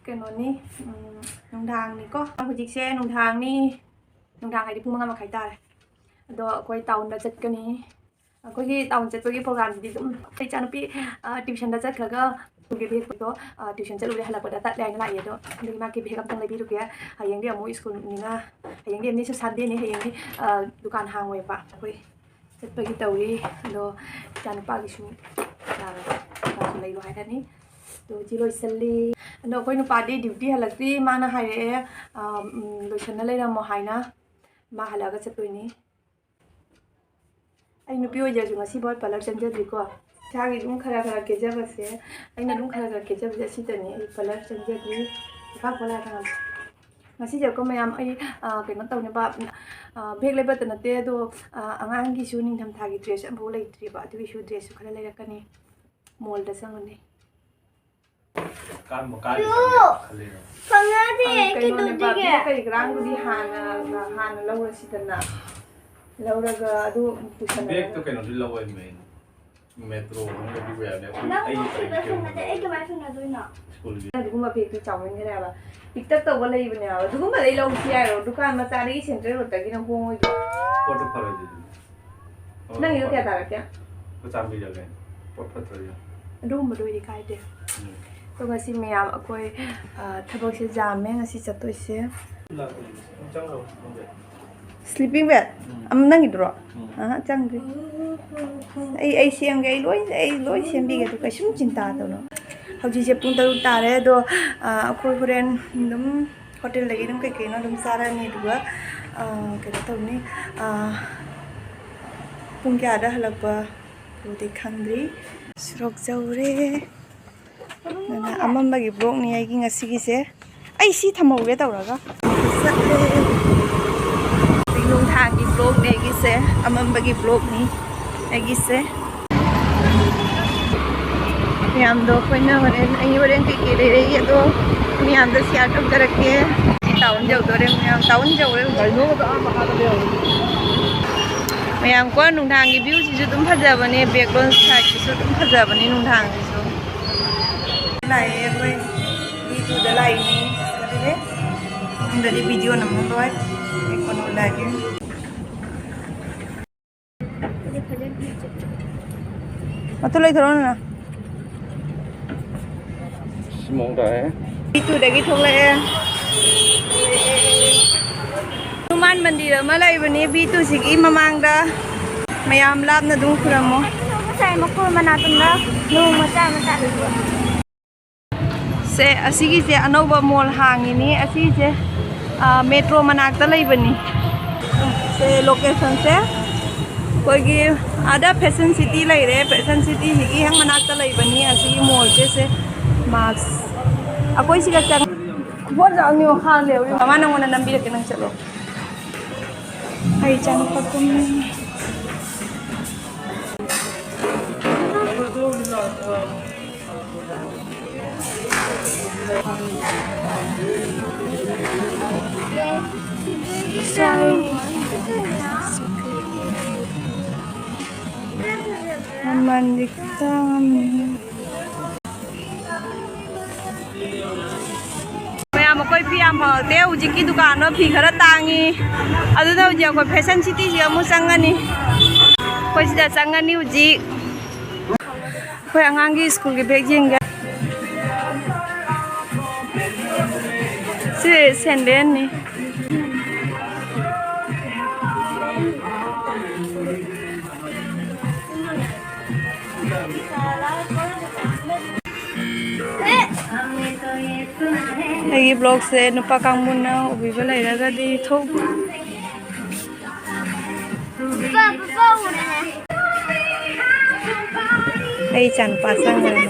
ꯀꯩꯅꯣꯅꯤ ꯅꯨꯡꯗꯥꯡꯅꯤꯀꯣ ꯍꯧꯖꯤꯛꯁꯦ ꯅꯨꯡꯗꯥꯡꯅꯤ ꯅꯨꯡꯗꯥꯡ ꯍꯥꯏꯗꯤ ꯄꯨꯡ 5 ꯃꯈꯥꯏ ꯇꯥꯔꯦ ꯑꯗꯣ ꯑꯩꯈꯣꯏ ꯇꯥꯎꯟꯗ ꯆꯠꯀꯅꯤ ꯑꯩꯈꯣꯏꯒꯤ ꯇꯥꯎꯟ ꯆꯠꯄꯒꯤ ꯄ꯭ꯔꯣꯒ꯭ꯔꯥꯝꯁꯤꯗꯤ ꯑꯗꯨꯝ ꯏꯆꯥꯅꯨꯄꯤ ꯇ꯭ꯌꯨꯁꯟꯗ ꯆꯠꯈ꯭ꯔꯒ ꯁ꯭ꯀꯨꯜꯒꯤ ꯕꯦꯒꯇꯣ ꯇ꯭ꯌꯨꯁꯟ ꯆꯠꯂꯨꯔꯦ ꯍꯜꯂꯛꯄꯗ ꯇꯠꯂꯦ ꯍꯥꯏꯅ ꯂꯥꯛꯑꯦ ꯑꯗꯣ ꯑꯗꯨꯒꯤ ꯃꯥꯒꯤ ꯕꯦꯒ ꯑꯝꯇꯪ ꯂꯩꯕꯤꯔꯨꯒꯦ ꯍꯌꯦꯡꯗꯤ ꯑꯃꯨꯛ ꯁ꯭ꯀꯨꯜꯅꯤꯅ ꯍꯌꯦꯡꯗꯤ ꯑꯃꯅꯤꯁꯨ ꯁꯟꯗꯦꯅꯤ ꯍꯌꯦꯡꯗꯤ ꯗꯨꯀꯥꯟ ꯍꯥꯡꯉꯣꯏꯕ ꯑꯩꯈꯣꯏ ꯆꯠꯄꯒꯤ ꯇꯧꯔꯤ ꯑꯗꯣ ꯏꯆꯥꯅꯨꯄꯥꯒꯤꯁꯨ ꯃꯥꯁꯨ ꯂꯩꯔꯣ ꯍꯥꯏꯔꯅꯤ ꯑꯗꯣ ꯍꯧꯖꯤꯛ ꯂꯣꯏꯁꯜꯂꯤ ꯑꯗꯣ ꯑꯩꯈꯣꯏ ꯅꯨꯄꯥꯗꯤ ꯗ꯭ꯌꯨꯇꯤ ꯍꯜꯂꯛꯇ꯭ꯔꯤ ꯃꯥꯅ ꯍꯥꯏꯔꯛꯑꯦ ꯂꯣꯏꯁꯟꯅ ꯂꯩꯔꯝꯃꯣ ꯍꯥꯏꯅ ꯃꯥ ꯍꯜꯂꯛꯑꯒ ꯆꯠꯇꯣꯏꯅꯤ ꯑꯩ ꯅꯨꯄꯤ ꯑꯣꯏꯖꯔꯁꯨ ꯉꯁꯤꯐꯥꯎ ꯄꯥꯔꯂꯔ ꯆꯪꯖꯗ꯭ꯔꯤꯀꯣ ꯏꯁꯥꯒꯤ ꯑꯗꯨꯝ ꯈꯔ ꯈꯔ ꯀꯦꯖꯕꯁꯦ ꯑꯩꯅ ꯑꯗꯨꯝ ꯈꯔ ꯈꯔ ꯀꯦꯖꯕꯁꯦ ꯑꯁꯤꯗꯅꯤ ꯑꯩ ꯄꯥꯔꯂꯔ ꯆꯪꯖꯗ꯭ꯔꯤ ꯏꯄꯥ ꯈꯣꯠꯂꯥ ꯊꯝꯃꯦ ꯉꯁꯤꯁꯦꯀꯣ ꯃꯌꯥꯝ ꯑꯩ ꯀꯩꯅꯣ ꯇꯧꯅꯕ ꯕꯦꯒ ꯂꯩꯕꯇ ꯅꯠꯇꯦ ꯑꯗꯣ ꯑꯉꯥꯡꯒꯤꯁꯨ ꯅꯤꯡꯊꯝꯊꯥꯒꯤ ꯗ꯭ꯔꯦꯁ ꯑꯃꯐꯥꯎ ꯂꯩꯇ꯭ꯔꯤꯕ ꯑꯗꯨꯒꯤꯁꯨ ꯗ꯭ꯔꯦꯁꯁꯨ ꯈꯔ ꯂꯩꯔꯛꯀꯅꯤ ꯃꯣꯜꯗ ꯆꯪꯉꯅꯤ ꯀꯔꯤ ꯒ꯭ꯔꯥꯡꯗꯨꯗꯤ ꯍꯥꯟꯅ ꯂꯧꯔꯁꯤꯗꯅ ꯂꯧꯔꯒ ꯑꯗꯨ ꯕꯦꯒꯇꯣ ꯀꯩꯅꯣꯗꯤ ꯂꯧꯋꯦ ꯃꯦꯇ꯭ꯔꯣ ꯑꯃꯗꯤ ꯌꯥꯅꯤ ꯑꯩ ꯀꯃꯥꯏꯅ ꯁꯥꯟꯅꯗꯣꯏꯅꯣ ꯑꯗꯨꯒꯨꯝꯕ ꯕꯦꯒꯇꯨ ꯆꯥꯎꯃꯟꯈ꯭ꯔꯦ ꯍꯥꯏꯕ ꯄꯤꯛꯇꯛ ꯇꯧꯕ ꯂꯩꯕꯅꯦ ꯍꯥꯏꯕ ꯑꯗꯨꯒꯨꯝꯕꯗꯩ ꯂꯧꯁꯤ ꯍꯥꯏꯔꯣ ꯗꯨꯀꯥꯟ ꯃꯆꯥꯗꯒꯤ ꯁꯦꯟꯇ꯭ꯔꯦꯜ ꯔꯣꯗꯇꯒꯤꯅ ꯍꯣꯡꯉꯣꯏꯗ꯭ꯔꯣ ꯄꯣꯠꯇꯣ ꯐꯔꯣꯏꯗꯤ ꯅꯪꯒꯤꯗꯣ ꯀꯌꯥ ꯇꯥꯔꯛꯀꯦ ꯆꯥꯝꯕꯤꯔꯒꯦ ꯄꯣꯠ ꯐꯠꯇ꯭ꯔꯗꯤ ꯑꯗꯨꯒꯨꯝꯕꯗꯣ ꯑꯣꯏꯗꯤ ꯀꯥꯏꯗꯦ ꯑꯗꯣ ꯉꯁꯤ ꯃꯌꯥꯝ ꯑꯩꯈꯣꯏ ꯊꯕꯛꯁꯦ ꯖꯥꯝꯃꯦ ꯉꯁꯤ ꯆꯠꯇꯣꯏꯁꯦ ꯁ꯭ꯂꯤꯞꯄꯤꯡ ꯕꯦꯒ ꯑꯃ ꯅꯪꯒꯤꯗꯨꯔꯣ ꯆꯪꯗ꯭ꯔꯤ ꯑꯩ ꯁꯦꯝꯒꯦ ꯑꯩ ꯂꯣꯏ ꯁꯦꯝꯕꯤꯒꯦ ꯑꯗꯨ ꯀꯩꯁꯨꯝ ꯆꯤꯟꯇꯥ ꯇꯧꯅꯣ ꯍꯧꯖꯤꯛꯁꯦ ꯄꯨꯡ 6 ꯇꯥꯔꯦ ꯑꯗꯣ ꯑꯩꯈꯣꯏ ꯍꯣꯔꯦꯟ ꯑꯗꯨꯝ ꯍꯣꯇꯦꯜꯗꯒꯤ ꯑꯗꯨꯝ ꯀꯩꯀꯩꯅꯣ ꯑꯗꯨꯝ ꯆꯥꯔꯅꯤ ꯑꯗꯨꯒ ꯀꯩꯅꯣ ꯇꯧꯅꯤ ꯄꯨꯡ ꯀꯌꯥꯗ ꯍꯜꯂꯛꯄꯗꯤ ꯈꯪꯗ꯭ꯔꯤ ꯁꯣꯔꯣꯛ ꯌꯧꯔꯦ ꯑꯗꯨꯅ ꯑꯃꯝꯕꯒꯤ ꯕ꯭ꯂꯣꯛꯅꯤ ꯑꯩꯒꯤ ꯉꯁꯤꯒꯤꯁꯦ ꯑꯩ ꯁꯤ ꯊꯝꯍꯧꯒꯦ ꯇꯧꯔꯒ ꯆꯠꯂꯦ ꯅꯨꯡꯗꯥꯡꯒꯤ ꯕ꯭ꯂꯣꯛꯅꯤ ꯑꯩꯒꯤꯁꯦ ꯑꯃꯝꯕꯒꯤ ꯕ꯭ꯂꯣꯛꯅꯤ ꯑꯩꯒꯤꯁꯦ ꯃꯌꯥꯝꯗꯣ ꯑꯩꯈꯣꯏꯅ ꯍꯣꯔꯦꯟ ꯀꯩꯀꯩ ꯂꯩꯔꯛꯏ ꯑꯗꯣ ꯃꯌꯥꯝꯗ ꯁꯤꯌꯥꯔ ꯇꯧꯖꯔꯛꯀꯦ ꯇꯥꯎꯟ ꯌꯧꯗꯣꯔꯦ ꯃꯌꯥꯝ ꯇꯥꯎꯟ ꯌꯧꯔꯦ ꯃꯌꯥꯝ ꯀꯣ ꯅꯨꯡꯗꯥꯡꯒꯤ ꯚ꯭ꯌꯨꯁꯤꯁꯨ ꯑꯗꯨꯝ ꯐꯖꯕꯅꯦ ꯕꯦꯛꯒ꯭ꯔꯥꯎꯟ ꯁꯥꯏꯠꯁꯤꯁꯨ ꯑꯗꯨꯝ ꯐꯖꯕꯅꯦ ꯅꯨꯡꯗꯥꯡꯁꯤꯁꯨ ꯂꯥꯛꯑꯦ ꯑꯩꯈꯣꯏ B2ꯗ ꯂꯥꯛꯏꯅꯤ ꯑꯗꯨꯗꯤ ꯃꯅꯨꯡꯗꯗꯤ ꯚꯤꯗꯤꯑꯣ ꯅꯝꯍꯜꯂꯣꯏ ꯑꯩ ꯀꯣꯟꯅ ꯎꯠꯂꯛꯑꯒꯦ ꯑꯇꯣ ꯂꯩꯊꯣꯔꯛꯑꯣꯅ B2ꯗꯒꯤ ꯊꯣꯛꯂꯛꯑꯦ ꯍꯅꯨꯃꯥꯟ ꯃꯟꯗꯤꯔ ꯑꯃ ꯂꯩꯕꯅꯤ B2ꯁꯤꯒꯤ ꯃꯃꯥꯡꯗ ꯃꯌꯥꯝ ꯂꯥꯞꯅ ꯑꯗꯨꯝ ꯈꯨꯔꯝꯃꯣ ꯉꯁꯥꯏ ꯃꯈꯣꯏ ꯃꯅꯥꯛꯇꯅ ꯅꯣꯡ ꯃꯆꯥ ꯂꯩꯕ ꯁꯦ ꯑꯁꯤꯒꯤꯁꯦ ꯑꯅꯧꯕ ꯃꯣꯜ ꯍꯥꯡꯉꯤꯅꯤ ꯑꯁꯤꯁꯦ ꯃꯦꯇ꯭ꯔꯣ ꯃꯅꯥꯛꯇ ꯂꯩꯕꯅꯤ ꯁꯦ ꯂꯣꯀꯦꯁꯟꯁꯦ ꯑꯩꯈꯣꯏꯒꯤ ꯑꯥꯗ ꯐꯦꯁꯟ ꯁꯤꯇꯤ ꯂꯩꯔꯦ ꯐꯦꯁꯟ ꯁꯤꯇꯤꯁꯤꯒꯤ ꯍꯦꯛ ꯃꯅꯥꯛꯇ ꯂꯩꯕꯅꯤ ꯑꯁꯤꯒꯤ ꯃꯣꯜꯁꯦ ꯁꯦ ꯃꯥꯛꯁ ꯑꯩꯈꯣꯏ ꯁꯤꯗ ꯆꯪ ꯄꯣꯠ ꯆꯥꯡꯅꯤꯌꯣ ꯍꯥꯜꯂꯦ ꯃꯃꯥ ꯅꯪꯉꯣꯟꯗ ꯅꯝꯕꯤꯔꯛꯀꯦ ꯅꯪ ꯆꯠꯂꯣ ꯑꯩ ꯆꯪꯉꯛꯄ ꯀꯨꯝꯃꯤ ꯃꯌꯥꯝ ꯑꯩꯈꯣꯏ ꯐꯤ ꯌꯥꯝ ꯐꯪꯉꯛꯇꯦ ꯍꯧꯖꯤꯛꯀꯤ ꯗꯨꯀꯥꯟꯗꯣ ꯐꯤ ꯈꯔ ꯇꯥꯡꯉꯤ ꯑꯗꯨꯅ ꯍꯧꯖꯤꯛ ꯑꯩꯈꯣই ꯐꯦꯁꯟ ꯁꯤꯇꯤꯁꯤꯗ ꯑꯃꯨꯛ ꯆꯪꯉꯅꯤ ꯑꯩꯈꯣই ꯁꯤꯗ ꯆꯪꯉꯅꯤ ꯍꯧꯖꯤꯛ ꯑꯩꯈꯣꯏ ꯑꯉꯥꯡꯒꯤ ꯁ꯭ꯀꯨꯜꯒꯤ ꯕꯦꯒ ꯌꯦꯡꯒꯦ ꯁꯤ ꯁꯦꯟꯗꯦꯟꯅꯤ ꯑꯩꯒꯤ ꯕ꯭ꯂꯣꯒꯁꯦ ꯅꯨꯄꯥ ꯀꯥꯡꯕꯨꯅ ꯎꯕꯤꯕ ꯂꯩꯔꯒꯗꯤ ꯊꯣꯛ ꯑꯩ ꯏꯆꯥꯅꯨꯄꯥ ꯆꯪꯈ꯭ꯔꯦ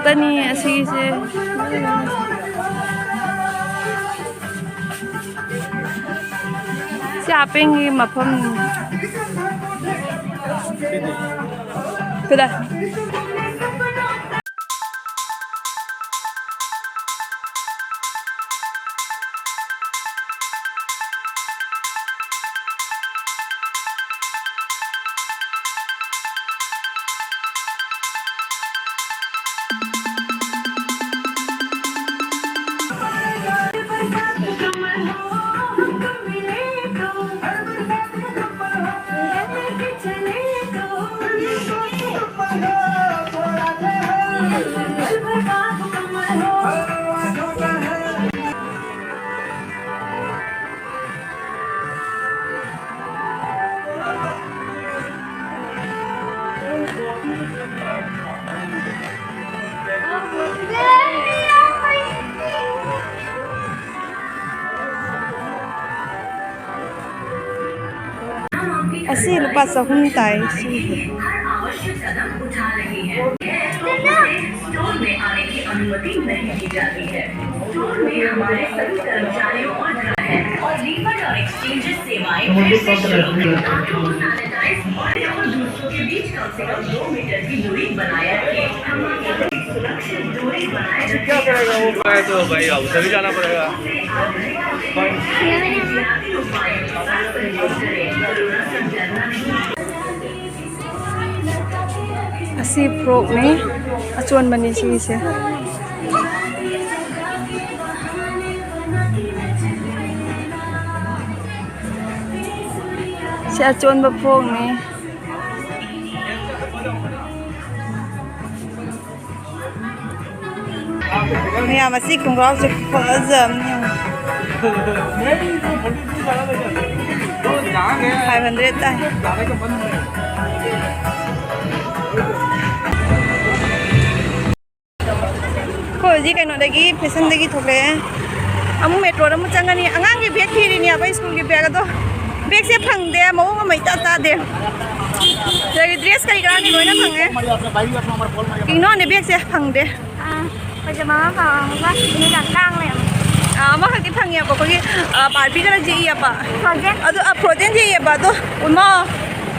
ꯉꯥꯛꯇꯅꯤ ꯑꯁꯤꯒꯤꯁꯦ ꯁꯤ ꯍꯥꯞꯄꯦꯡꯒꯤ ꯃꯐꯝ 그래. Asi lupa sahun tay. आवश्यक कदम उठा रही है। स्टोर में आने की अनुमति नहीं दी जाती है। स्टोर में हमारे सभी कर्मचारियों और ग्राहक और रीफंड और एक्सचेंजेस सेवाएं फिर से शुरू हुई। हाथों को सैनिटाइज और दूसरों के बीच कम से कम 2 मीटर की दूरी बनाए रखें। हम सुरक्षित दूरी बनाए रखें। क्या करेगा वो पाए तो भाई अब सभी जाना पड़ेगा। Asi frog ni acuan bani sini se. Si acuan ba frog ni. Ni masih kungkau je pazam ni. 500 tay. Ji kaino dagi fashion dagi thole amu metro da mu changani angang gi bag thiri ni aba school gi bag do bag se phangde mawong ma mai ta ta de dagi dress kari kara ni loina phange kino ne bag se phangde pajama ka ini datang le ama ha ki phangi ko gi barbie kara ji ya ba project adu project ji ya ba do uma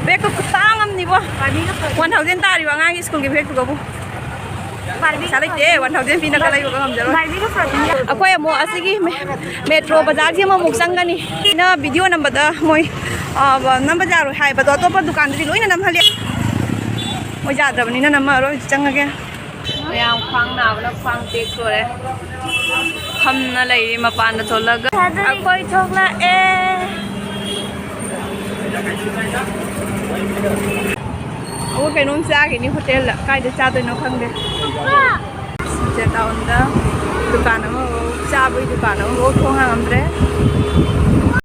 bag ko tangam ni bo barbie ka 1000 tari wa ngang school gi bag ko bu barbie Salai deh, 1000 pina kalai ko ngam jaro. barbie ka project Akoy mo asigi metro bazar ji ma muk sangani na video number da moi number jaro hai ba to pa dukan di loina nam hali moi ja da bani na nam ro changage yang phang na bla phang tek so re kham na lai ma pan da tholaga akoy thokla e Aku kayak nungsa ini hotel lah, kayak dia catu no khang deh. Sejak tahun dah, dukaan nama, cabai dukaan nama, thong hang amre.